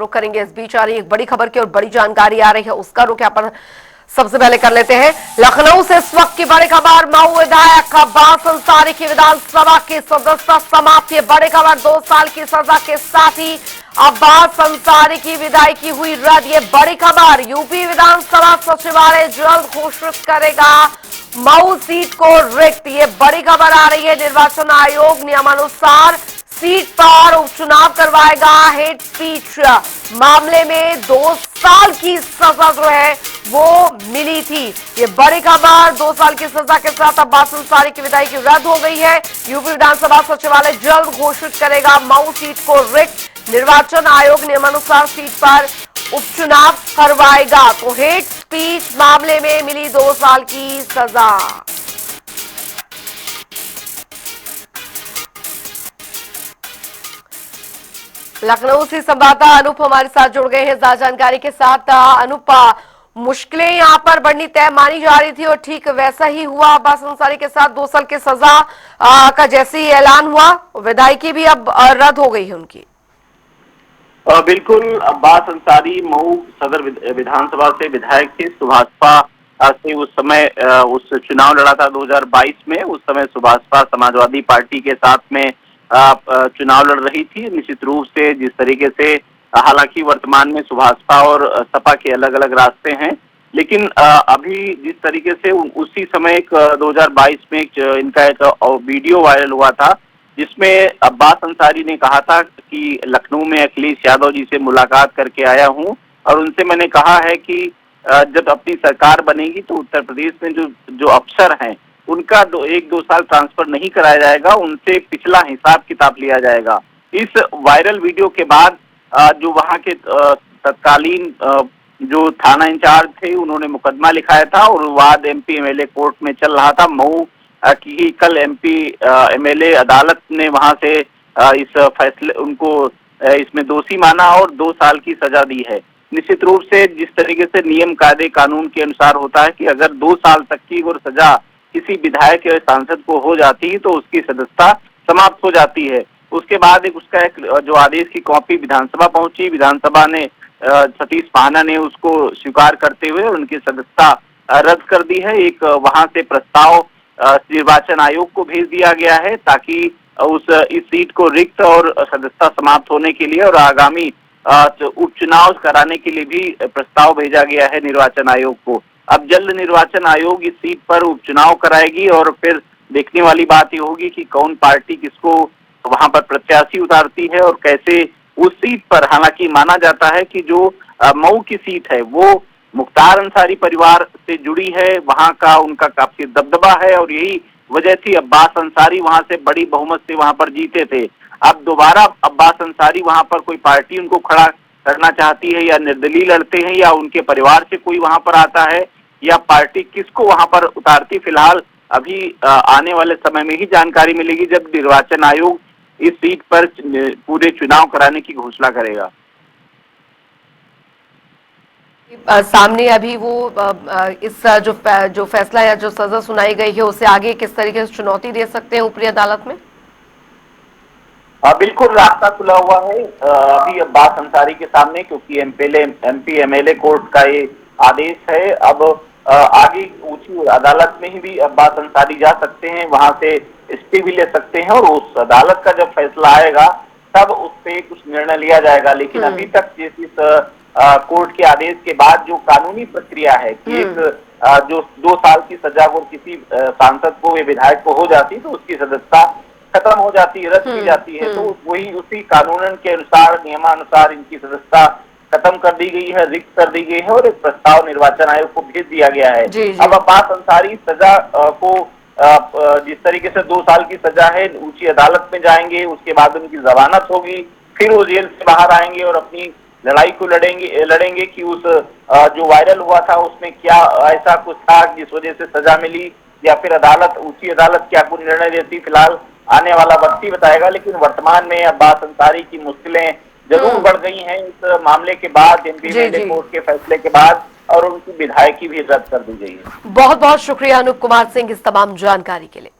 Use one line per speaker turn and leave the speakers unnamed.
रुक करेंगे। इस बीच आ रही एक बड़ी खबर की और बड़ी जानकारी आ रही है, उसका रुख यहाँ पर सबसे पहले कर लेते हैं। लखनऊ से इस वक्त की बड़ी खबर, मऊ विधायक अब्बास अंसारी की विधानसभा की सदस्यता समाप्त। ये बड़ी खबर, 2 साल की सजा के साथ ही अब्बास अंसारी की विधायकी हुई रद्द। ये बड़ी खबर, यूपी विधानसभा सचिवालय जल्द घोषित करेगा मऊ सीट को रिक्त। ये बड़ी खबर आ रही है। निर्वाचन आयोग नियमानुसार सीट पर उपचुनाव करवाएगा। हेट स्पीच मामले में 2 साल की सजा जो है वो मिली थी। ये बड़ी खबर, 2 साल की सजा के साथ अब्बास अंसारी की विधायकी रद्द हो गई है। यूपी विधानसभा सचिवालय जल्द घोषित करेगा मऊ सीट को रिक्त। निर्वाचन आयोग नियमानुसार सीट पर उपचुनाव करवाएगा। तो हेट स्पीच मामले में मिली 2 साल की सजा। लखनऊ से संवाददाता अनूप हमारे साथ जुड़ गए हैं ज्यादा जानकारी के साथ। अनूप, मुश्किलें यहां पर बढ़नी तय मानी जा रही थी और ठीक वैसा ही हुआ। अब्बास अंसारी के साथ 2 साल की सजा का जैसे ही ऐलान हुआ, विधायकी भी अब रद्द हो गई है उनकी।
बिल्कुल, अब्बास अंसारी मऊ सदर विधानसभा से विधायक थे। सुभाषपा से उस समय उस चुनाव लड़ा था 2022 में। उस समय सुभाषपा समाजवादी पार्टी के साथ में चुनाव लड़ रही थी। निश्चित रूप से जिस तरीके से, हालांकि वर्तमान में सुभाषपा और सपा के अलग अलग रास्ते हैं, लेकिन अभी जिस तरीके से उसी समय 2022 में इनका एक वीडियो वायरल हुआ था, जिसमें अब्बास अंसारी ने कहा था कि लखनऊ में अखिलेश यादव जी से मुलाकात करके आया हूं और उनसे मैंने कहा है कि जब अपनी सरकार बनेगी तो उत्तर प्रदेश में जो अफसर हैं उनका 1-2 साल ट्रांसफर नहीं कराया जाएगा, उनसे पिछला हिसाब किताब लिया जाएगा। इस वायरल वीडियो के बाद जो वहां के तत्कालीन जो थाना इंचार्ज थे, उन्होंने मुकदमा लिखाया था और वाद एमपी एमएलए कोर्ट में चल रहा था। मऊ की कल एमपी एमएलए अदालत ने वहां से इस फैसले उनको इसमें दोषी माना और 2 साल की सजा दी है। निश्चित रूप से जिस तरीके से नियम कायदे कानून के अनुसार होता है कि अगर 2 साल तक की और सजा किसी विधायक या सांसद को हो जाती है तो उसकी सदस्यता समाप्त हो जाती है। उसके बाद उसका एक जो आदेश की कॉपी विधानसभा पहुंची, विधानसभा ने सतीश महाना ने उसको स्वीकार करते हुए उनकी सदस्यता रद्द कर दी है। एक वहां से प्रस्ताव निर्वाचन आयोग को भेज दिया गया है ताकि इस सीट को रिक्त और सदस्यता समाप्त होने के लिए और आगामी उपचुनाव कराने के लिए भी प्रस्ताव भेजा गया है निर्वाचन आयोग को। अब जल्द निर्वाचन आयोग इस सीट पर उपचुनाव कराएगी और फिर देखने वाली बात ये होगी कि कौन पार्टी किसको वहां पर प्रत्याशी उतारती है और कैसे उस सीट पर, हालांकि माना जाता है कि जो मऊ की सीट है वो मुख्तार अंसारी परिवार से जुड़ी है, वहां का उनका काफी दबदबा है और यही वजह थी अब्बास अंसारी वहां से बड़ी बहुमत से वहां पर जीते थे। अब दोबारा अब्बास अंसारी वहां पर कोई पार्टी उनको खड़ा करना चाहती है या निर्दलीय लड़ते हैं या उनके परिवार से कोई वहां पर आता है या पार्टी किसको वहां पर उतारती, फिलहाल अभी आने वाले समय में ही जानकारी मिलेगी जब निर्वाचन आयोग इस सीट पर पूरे चुनाव कराने की घोषणा करेगा।
सामने अभी वो इस जो फैसला या जो सजा सुनाई गई है उसे आगे किस तरीके से चुनौती दे सकते हैं ऊपरी अदालत में?
बिल्कुल, रास्ता खुला हुआ है अभी अब्बास अंसारी के सामने, क्योंकि एमपी एमएलए कोर्ट का ये आदेश है। अब आगे ऊंची अदालत में ही भी अब्बास अंसारी जा सकते हैं, वहां से स्टे भी ले सकते हैं और उस अदालत का जब फैसला आएगा तब उस पर कुछ निर्णय लिया जाएगा। लेकिन अभी तक इस कोर्ट के आदेश के बाद जो कानूनी प्रक्रिया है कि एक जो 2 साल की सजा वो किसी सांसद को या विधायक को हो जाती तो उसकी सदस्यता खत्म हो जाती है, रद्द की जाती है, तो वही उसी कानून के अनुसार नियमानुसार इनकी सदस्यता खत्म कर दी गई है, रिक्त कर दी गई है और एक प्रस्ताव निर्वाचन आयोग को भेज दिया गया है। अब अब्बास अंसारी सजा को जिस तरीके से 2 साल की सजा है, ऊंची अदालत में जाएंगे, उसके बाद उनकी जमानत होगी, फिर वो जेल से बाहर आएंगे और अपनी लड़ाई को लड़ेंगे कि उस जो वायरल हुआ था उसमें क्या ऐसा कुछ था जिस वजह से सजा मिली या फिर ऊंची अदालत क्या कुछ निर्णय देती, फिलहाल आने वाला वक्त ही बताएगा। लेकिन वर्तमान में अब्बास अंसारी की मुश्किलें जरूर बढ़ गई हैं इस मामले के बाद, एमपी एमएलए कोर्ट के फैसले के बाद, और उनकी विधायकी भी रद्द कर दी गई है।
बहुत बहुत शुक्रिया अनूप कुमार सिंह इस तमाम जानकारी के लिए।